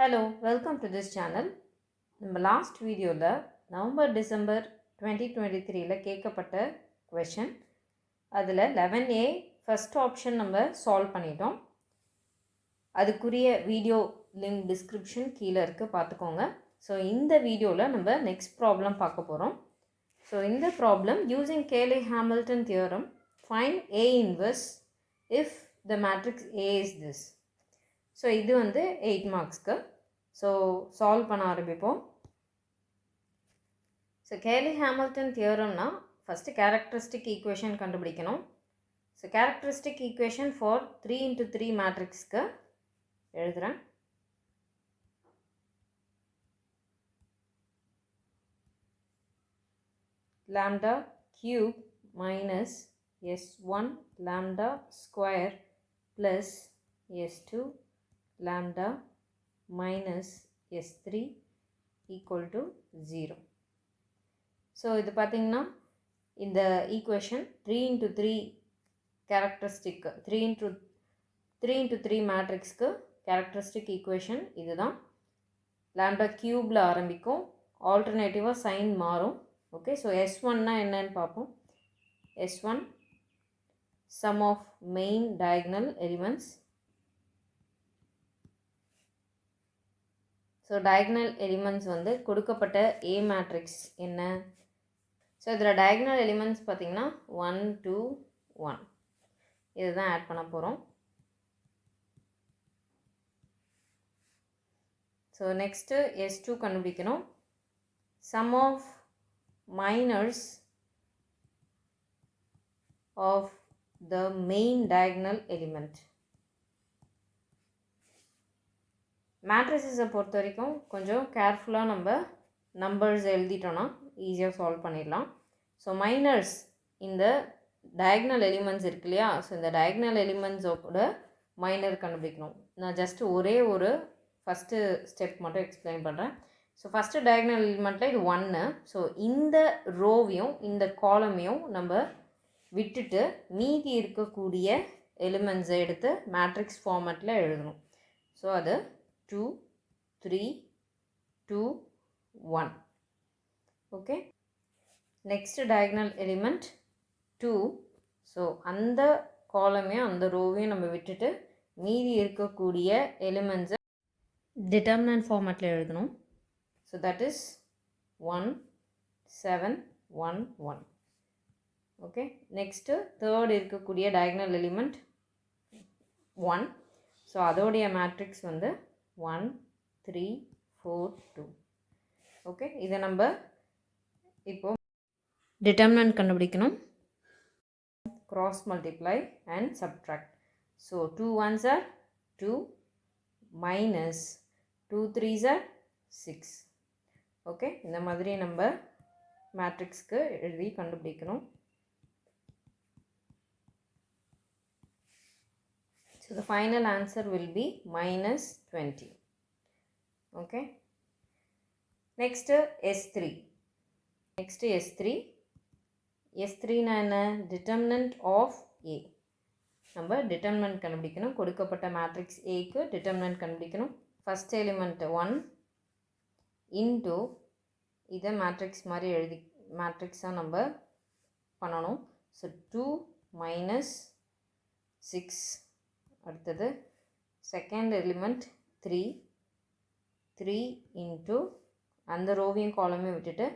Hello, welcome to this channel. நம்ம last வீடியோவில் November December 2023ல் கேட்கப்பட்ட கொஷின் அதில் 11A ஃபஸ்ட் ஆப்ஷன் நம்ம சால்வ் பண்ணிட்டோம். அதுக்குரிய வீடியோ லிங்க் டிஸ்கிரிப்ஷன் கீழே இருக்குது, பார்த்துக்கோங்க. ஸோ இந்த வீடியோவில் நம்ம நெக்ஸ்ட் ப்ராப்ளம் பார்க்க போகிறோம். ஸோ இந்த problem using Cayley Hamilton theorem find A inverse if the matrix A is this. So இது வந்து 8 மார்க்ஸ்க்கு. ஸோ சால்வ் பண்ண ஆரம்பிப்போம். ஸோ கேலே-ஹாமில்டன் தியரம்னா ஃபஸ்ட்டு கேரக்டரிஸ்டிக் ஈக்குவேஷன் கண்டுபிடிக்கணும். So characteristic equation for 3x3 மேட்ரிக்ஸ்க்கு எழுதுகிறேன். lambda cube minus s1 lambda square plus s2 lambda minus s3 equal to 0. So இது பார்த்திங்கன்னா இந்த ஈக்குவேஷன் 3x3 கேரக்டரிஸ்டிக் 3x3 மேட்ரிக்ஸ்க்கு கேரக்டரிஸ்டிக் ஈக்குவேஷன் இது தான். லாம்டா க்யூப்பில் ஆரம்பிக்கும், ஆல்டர்னேட்டிவாக சைன் மாறும். ஓகே, ஸோ S1னா என்னன்னு பார்ப்போம். S1 sum of main diagonal elements. So diagonal elements வந்து கொடுக்கப்பட்ட A மேட்ரிக்ஸ் என்ன? ஸோ இதில் டயகனல் எலிமெண்ட்ஸ் பார்த்திங்கன்னா 1 2 1 இதுதான் ஆட் பண்ண போகிறோம். ஸோ நெக்ஸ்ட்டு S2 கண்டுபிடிக்கணும். Sum of minors of the main diagonal element. மேட்ரிசஸை பொறுத்த வரைக்கும் கொஞ்சம் கேர்ஃபுல்லாக நம்ம நம்பர்ஸ் எழுதிட்டோன்னா ஈஸியாக சால்வ் பண்ணிடலாம். ஸோ மைனர்ஸ் இந்த டயகனல் எலிமெண்ட்ஸ் இருக்கு இல்லையா, ஸோ இந்த டயகனல் எலிமெண்ட்ஸோட மைனர் கண்டுபிடிக்கணும். நான் ஜஸ்ட் ஒரே ஒரு ஃபஸ்ட்டு ஸ்டெப் மட்டும் எக்ஸ்பிளைன் பண்ணுறேன். ஸோ ஃபஸ்ட்டு டயகனல் எலிமெண்ட்டில் இது 1. ஸோ இந்த ரோவையும் இந்த காலமையும் நம்ம விட்டுட்டு மீதி இருக்கக்கூடிய எலிமெண்ட்ஸை எடுத்து மேட்ரிக்ஸ் ஃபார்மேட்டில் எழுதணும். ஸோ அது 2 3 2 1. Okay, next diagonal element 2. So அந்த காலமையும் அந்த ரோவையும் நம்ம விட்டுட்டு மீதி இருக்கக்கூடிய எலிமெண்ட்ஸை டிட்டர்மினன்ட் ஃபார்மேட்டில் எழுதணும். So that is 1 7 1 1. Okay, next third இருக்கக்கூடிய diagonal element 1. So அதோடைய matrix வந்து 1 3 4 2. Okay, இதை நம்ம இப்போ determinant கண்டுபிடிக்கணும். Cross multiply and subtract. So 2 1s are 2 minus 2 3s are 6. Okay, இந்த மாதிரி நம்ம மேட்ரிக்ஸ்க்கு எழுதி கண்டுபிடிக்கணும். So the final answer will be -20. Okay, next S3. S3னா என்ன? Determinant of A. நம்ம டிட்டர்மினன்ட் கண்டுபிடிக்கணும். கொடுக்கப்பட்ட மேட்ரிக்ஸ் Aக்கு டிட்டர்மினன்ட் கண்டுபிடிக்கணும். ஃபஸ்ட் எலிமெண்ட் 1 இன்டூ இதை மேட்ரிக்ஸ் மாதிரி எழுதி மேட்ரிக்ஸாக நம்ம பண்ணணும். So 2 minus 6. அடுத்தது செகண்ட் எலிமெண்ட் 3 இன்ட்டு அந்த ரோவையும் காலமையும் விட்டுட்டு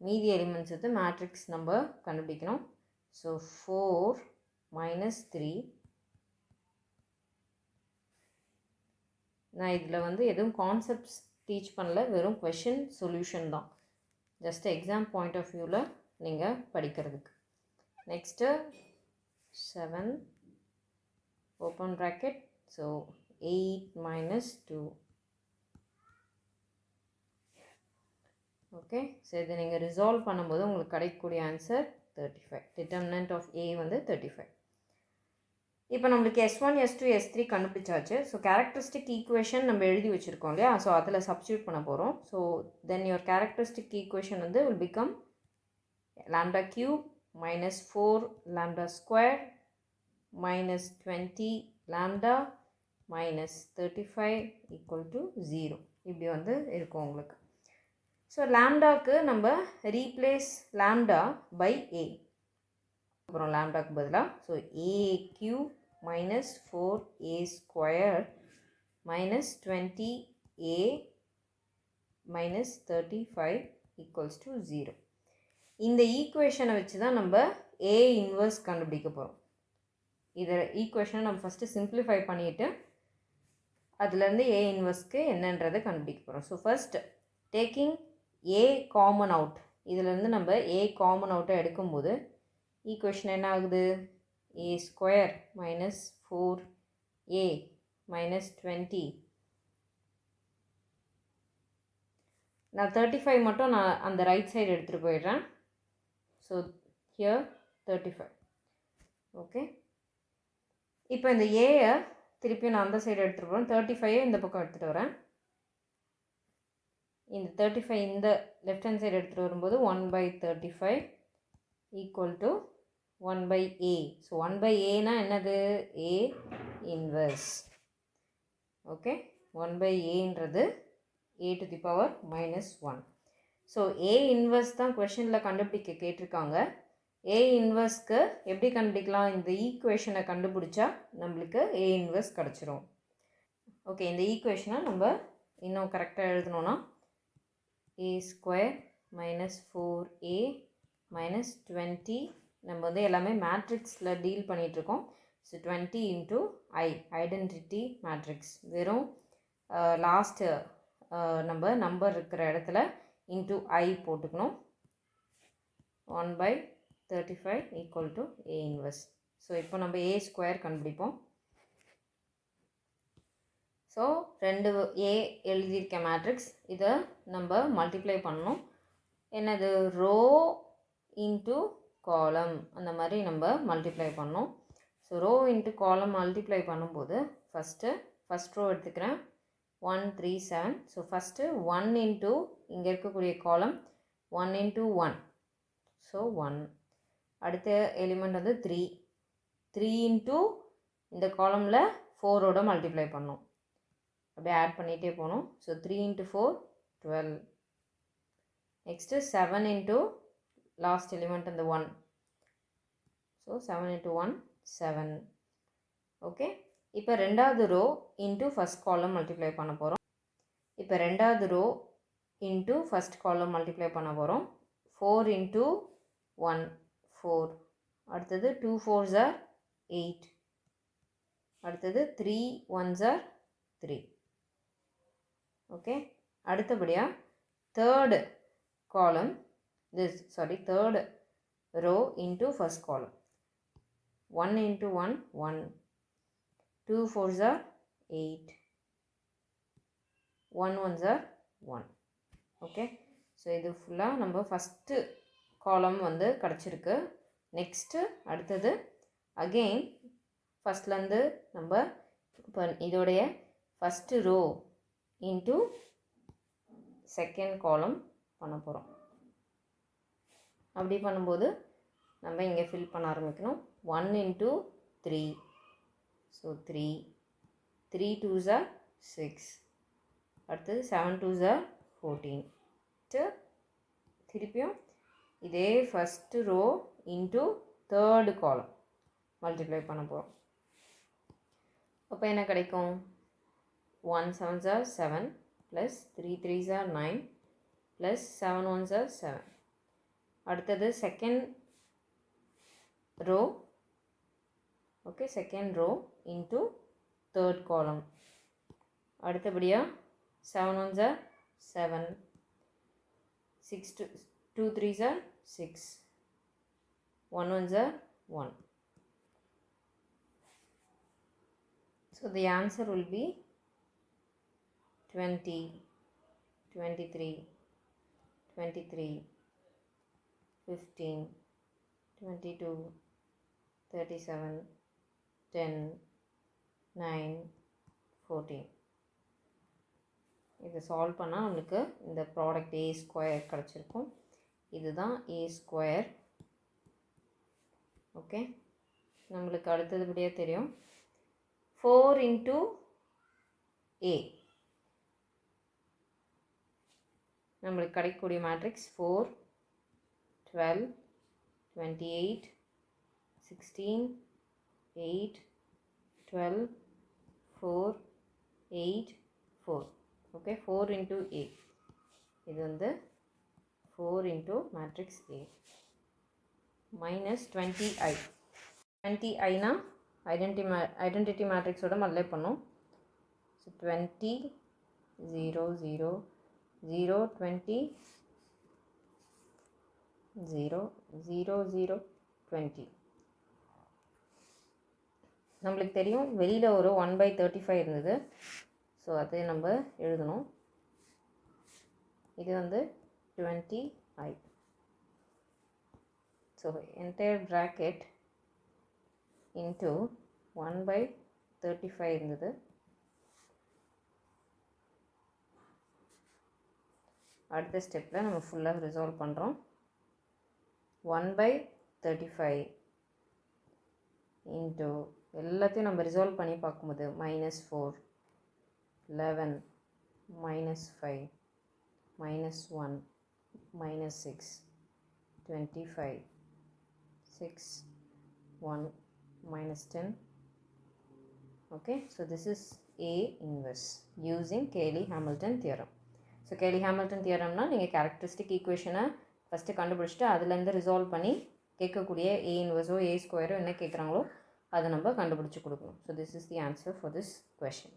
மீதி எலிமெண்ட்ஸ் வந்து மேட்ரிக்ஸ் நம்ம கண்டுபிடிக்கணும். So 4 minus 3. நான் இதில் வந்து எதுவும் கான்செப்ட்ஸ் டீச் பண்ணல, வெறும் கொஷின் சொல்யூஷன் தான், ஜஸ்ட் எக்ஸாம் பாயிண்ட் ஆஃப் வியூவில் நீங்கள் படிக்கிறதுக்கு. Next 7 open bracket. So 8 minus 2. Okay, so இதை நீங்கள் ரிசால்வ் பண்ணும்போது உங்களுக்கு கிடைக்கக்கூடிய ஆன்சர் 35. டிட்டர்மினன்ட் ஆஃப் A வந்து 35. இப்போ நம்மளுக்கு S1 S2 S3 கண்டுபிடிச்சாச்சு. ஸோ கேரக்டரிஸ்டிக் ஈக்குவேஷன் நம்ம எழுதி வச்சுருக்கோம் இல்லையா, ஸோ அதில் சப்ஸ்டியூட் பண்ண போகிறோம். So then your characteristic equation வந்து will become lambda cube minus 4 lambda square minus 20 lambda minus 35 equal to 0 இப்படி வந்து இருக்கும் உங்களுக்கு. ஸோ லாம்டாக்கு நம்ம ரீப்ளேஸ் லாம்டா பை ஏ, அப்புறம் லாம்டாக்கு பதிலாக so A Q minus 4a square minus 20a minus 35 equals to 0. இந்த ஈக்குவேஷனை வச்சு தான் நம்ம ஏ இன்வர்ஸ் கண்டுபிடிக்க போகிறோம். இதை ஈக்குவேஷனை நம்ம ஃபஸ்ட்டு சிம்பிளிஃபை பண்ணிவிட்டு அதுலேருந்து ஏ இன்வர்ஸ்க்கு என்னன்றதை கண்டுபிடிக்க போகிறோம். ஸோ ஃபர்ஸ்ட் டேக்கிங் ஏ காமன் அவுட், இதிலேருந்து நம்ம ஏ காமன் அவுட்டை எடுக்கும்போது ஈக்குவேஷன் என்ன ஆகுது, ஏ ஸ்கொயர் மைனஸ் 4a மைனஸ் 20. நான் 35 மட்டும் நான் அந்த ரைட் சைடு எடுத்துகிட்டு போயிடுறேன். So here 35. ஓகே, இப்போ இந்த ஏயை திருப்பியும் நான் அந்த சைடு எடுத்துகிட்டு போகிறேன். 35 இந்த பக்கம் எடுத்துகிட்டு வரேன். இந்த 35 இந்த லெஃப்ட் ஹேண்ட் சைடு எடுத்துகிட்டு வரும்போது 1/35 ஈக்குவல் டு 1/a. ஸோ 1/aனா என்னது, a இன்வர்ஸ். ஓகே, 1/aன்றது a to the power minus 1. So a inverse தான் கொஷனில் கண்டுபிடிக்க கேட்டிருக்காங்க. a இன்வர்ஸ்க்கு எப்படி கண்டுபிடிக்கலாம், இந்த ஈக்குவேஷனை கண்டுபிடிச்சா நம்மளுக்கு a இன்வர்ஸ் கிடச்சிரும். ஓகே, இந்த ஈக்குவேஷனை நம்ம இன்னும் கரெக்டாக எழுதணும்னா a square minus 4a minus 20, நம்ம வந்து எல்லாமே மேட்ரிக்ஸில் டீல் பண்ணிகிட்ருக்கோம். ஸோ 20 இன்ட்டு ஐடென்டிட்டி மேட்ரிக்ஸ், வெறும் லாஸ்ட்டு நம்ம நம்பர் இருக்கிற இடத்துல இன்ட்டு ஐ போட்டுக்கணும். 1/35 equal to A inverse. So இப்போ நம்ம ஏ ஸ்கொயர் கண்டுபிடிப்போம். ஸோ 2 ஏ எழுதியிருக்க மேட்ரிக்ஸ், இதை நம்ம மல்டிப்ளை பண்ணணும். என்னது, ரோ இன்ட்டு காலம், அந்த மாதிரி நம்ம மல்டிப்ளை பண்ணணும். So row into column multiply பண்ணும்போது ஃபஸ்ட் ரோ எடுத்துக்கிறேன் 1 3 7. ஸோ ஃபஸ்ட்டு 1 இன்ட்டு இங்கே இருக்கக்கூடிய காலம் 1 இன்ட்டு 1, ஸோ 1. அடுத்த எலிமெண்ட் வந்து 3 இன்ட்டு இந்த காலமில் 4ஓட மல்டிப்ளை பண்ணோம். அப்படியே ஆட் பண்ணிகிட்டே போகணும். So 3 into 4 12. Next 7 into last element அந்த 1, ஸோ 7 இன்ட்டு 1 7. ஓகே, இப்போ ரெண்டாவது row into first column multiply பண்ண போகிறோம். இப்போ ரெண்டாவது row into first column multiply பண்ண போகிறோம். 4 இன்ட்டு 1 4. அடுத்தது 2 4s are 8. அடுத்தது 3 1s are 3. ஓகே, அடுத்தபடியாக third row into first column 1 into 1 1. 2 4s are 8. 1 1s are 1. Okay, so இது ஃபுல்லாக நம்ம ஃபஸ்ட்டு காலம் வந்து கிடச்சிருக்கு. நெக்ஸ்ட்டு அடுத்தது அகெயின் ஃபஸ்ட்லேருந்து நம்ம இப்போ இதோடைய first row into second column பண்ண போகிறோம். அப்படி பண்ணும்போது நம்ம இங்கே ஃபில் பண்ண ஆரம்பிக்கணும். 1 இன்ட்டு 3, ஸோ 3 2s are 6. அடுத்தது 7 2s are 14. திருப்பியும் இதே first row into third column multiply பண்ண போகிறோம். அப்போ என்ன கிடைக்கும், 1 7s are 7 plus 3 3s are 9 plus 7 1s are 7. அடுத்தது second row, okay, second row into third column. அடுத்தபடியாக 7 1s are 7, 6 2 3s are 6, 1 1s are 1. So the answer will be 20, 23, 23, 15, 22, 37, 10, 9, 14. இதை solve பண்ணால் நம்மளுக்கு இந்த ப்ராடக்ட் ஏ ஸ்கொயர் கிடச்சிருக்கும். இதுதான் ஏ ஸ்கொயர். ஓகே, நம்மளுக்கு அடுத்ததுபடியாக தெரியும் 4 இன்ட்டு A. நம்மளுக்கு கிடைக்கக்கூடிய மேட்ரிக்ஸ் 4, 12, 28, 16, 8, 12, 4, 8, 4. Okay, 4 into A. இது வந்து 4 into matrix A minus 20I. 20I na identity matrix ஓட மல்லே பண்ணும். So 20, 0, 0, 0, 20, 0, 0, 0, 20. நம்மளுக்கு தெரியும் வெளியில் ஒரு 1/35 இருந்தது. ஸோ அதை நம்ம எழுதணும். இது வந்து 20I. So entire bracket into 1/35 இருந்தது. அடுத்த ஸ்டெப்பில் நம்ம ஃபுல்லாக ரிசால்வ் பண்ணுறோம். 1/35 இன்ட்டு எல்லாத்தையும் நம்ம ரிசால்வ் பண்ணி பார்க்கும்போது -4, 11, -5, -1, -6, 25, 6, 1, -10. Okay, so this is A inverse using Cayley-Hamilton theorem. So Cayley-Hamilton theorem na நீங்கள் characteristic equation ஃபஸ்ட்டு கண்டுபிடிச்சிட்டு அதுலேருந்து ரிசால்வ் பண்ணி கேட்கக்கூடிய A inverse A square என்ன கேட்குறாங்களோ அதை நம்ம கண்டுபிடிச்சி கொடுக்கணும். So this is the answer for this question.